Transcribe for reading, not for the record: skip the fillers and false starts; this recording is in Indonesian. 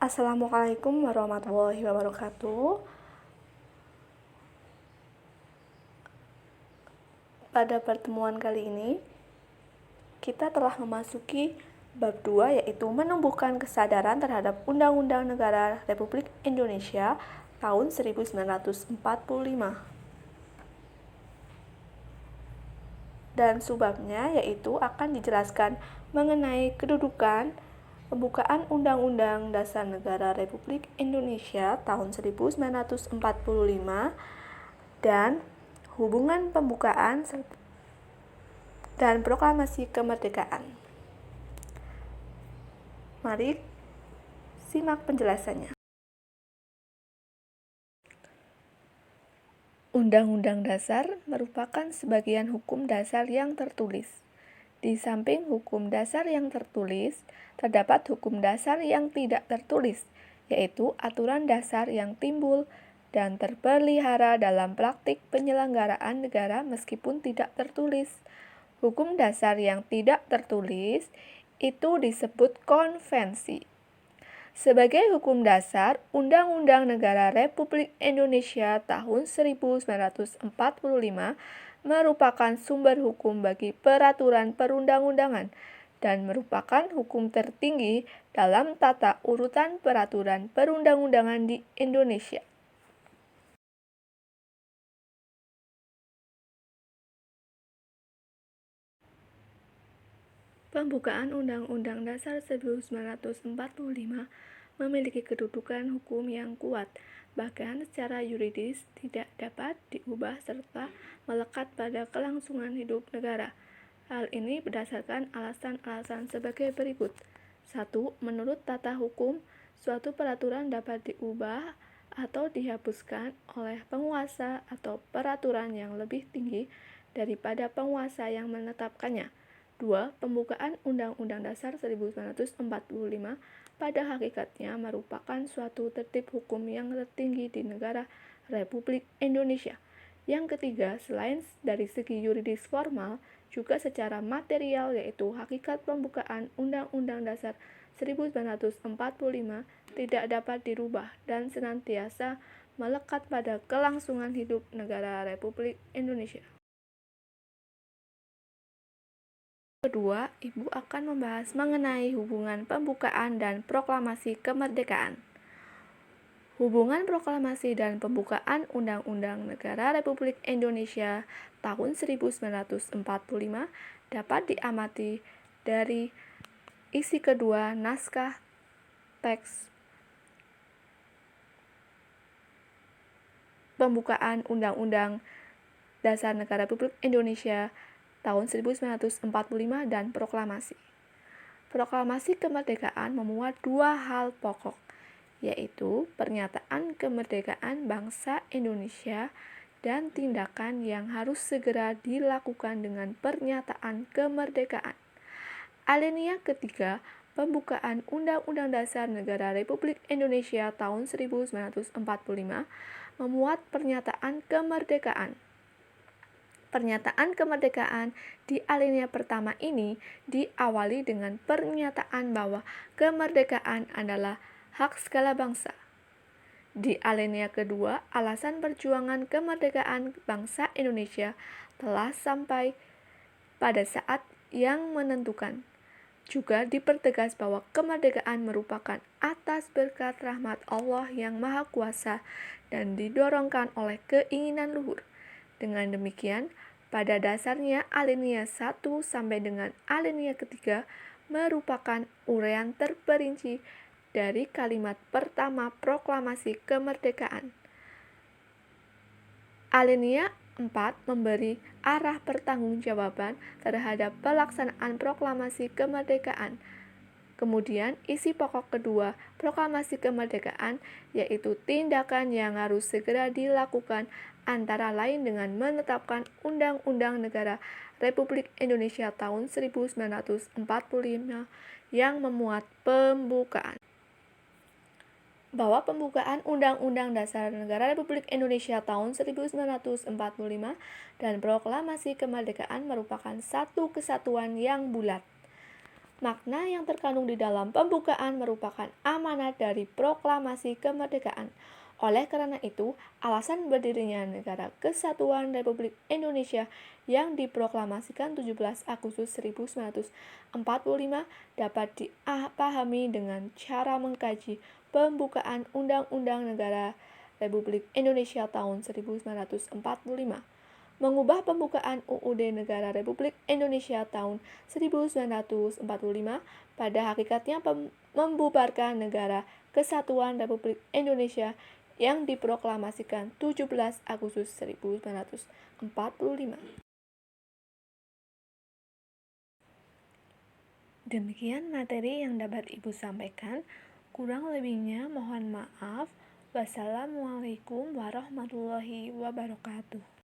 Assalamualaikum warahmatullahi wabarakatuh. Pada pertemuan kali ini, kita telah memasuki bab 2, yaitu menumbuhkan kesadaran terhadap Undang-Undang Negara Republik Indonesia tahun 1945. Dan subbabnya yaitu akan dijelaskan mengenai kedudukan pembukaan Undang-Undang Dasar Negara Republik Indonesia tahun 1945 dan hubungan pembukaan dan proklamasi kemerdekaan. Mari simak penjelasannya. Undang-Undang Dasar merupakan sebagian hukum dasar yang tertulis. Di samping hukum dasar yang tertulis, terdapat hukum dasar yang tidak tertulis, yaitu aturan dasar yang timbul dan terpelihara dalam praktik penyelenggaraan negara meskipun tidak tertulis. Hukum dasar yang tidak tertulis itu disebut konvensi. Sebagai hukum dasar, Undang-Undang Negara Republik Indonesia tahun 1945 merupakan sumber hukum bagi peraturan perundang-undangan dan merupakan hukum tertinggi dalam tata urutan peraturan perundang-undangan di Indonesia. Pembukaan Undang-Undang Dasar 1945 memiliki kedudukan hukum yang kuat, bahkan secara yuridis tidak dapat diubah serta melekat pada kelangsungan hidup negara. Hal ini berdasarkan alasan-alasan sebagai berikut. 1. Menurut tata hukum, suatu peraturan dapat diubah atau dihapuskan oleh penguasa atau peraturan yang lebih tinggi daripada penguasa yang menetapkannya. 2. Pembukaan Undang-Undang Dasar 1945 pada hakikatnya merupakan suatu tertib hukum yang tertinggi di negara Republik Indonesia. Yang ketiga, selain dari segi yuridis formal, juga secara material, yaitu hakikat pembukaan Undang-Undang Dasar 1945 tidak dapat dirubah dan senantiasa melekat pada kelangsungan hidup negara Republik Indonesia. Kedua, Ibu akan membahas mengenai hubungan pembukaan dan proklamasi kemerdekaan. Hubungan proklamasi dan pembukaan Undang-Undang Negara Republik Indonesia tahun 1945 dapat diamati dari isi kedua naskah teks pembukaan Undang-Undang Dasar Negara Republik Indonesia tahun 1945 dan proklamasi. Proklamasi kemerdekaan memuat dua hal pokok, yaitu pernyataan kemerdekaan bangsa Indonesia dan tindakan yang harus segera dilakukan dengan pernyataan kemerdekaan. Alinea ketiga, pembukaan Undang-Undang Dasar Negara Republik Indonesia tahun 1945 memuat pernyataan kemerdekaan. Pernyataan kemerdekaan di alinea pertama ini diawali dengan pernyataan bahwa kemerdekaan adalah hak segala bangsa. Di alinea kedua, alasan perjuangan kemerdekaan bangsa Indonesia telah sampai pada saat yang menentukan. Juga dipertegas bahwa kemerdekaan merupakan atas berkat rahmat Allah yang Maha Kuasa dan didorongkan oleh keinginan luhur. Dengan demikian, pada dasarnya alinea 1 sampai dengan alinea ketiga merupakan uraian terperinci dari kalimat pertama proklamasi kemerdekaan. Alinea 4 memberi arah pertanggungjawaban terhadap pelaksanaan proklamasi kemerdekaan. Kemudian isi pokok kedua proklamasi kemerdekaan yaitu tindakan yang harus segera dilakukan antara lain dengan menetapkan Undang-Undang Negara Republik Indonesia tahun 1945 yang memuat pembukaan. Bahwa pembukaan Undang-Undang Dasar Negara Republik Indonesia tahun 1945 dan proklamasi kemerdekaan merupakan satu kesatuan yang bulat. Makna yang terkandung di dalam pembukaan merupakan amanat dari proklamasi kemerdekaan. Oleh karena itu, alasan berdirinya Negara Kesatuan Republik Indonesia yang diproklamasikan 17 Agustus 1945 dapat dipahami dengan cara mengkaji pembukaan Undang-Undang Negara Republik Indonesia tahun 1945, mengubah pembukaan UUD Negara Republik Indonesia tahun 1945 pada hakikatnya membubarkan Negara Kesatuan Republik Indonesia yang diproklamasikan 17 Agustus 1945. Demikian materi yang dapat Ibu sampaikan. Kurang lebihnya mohon maaf. Wassalamualaikum warahmatullahi wabarakatuh.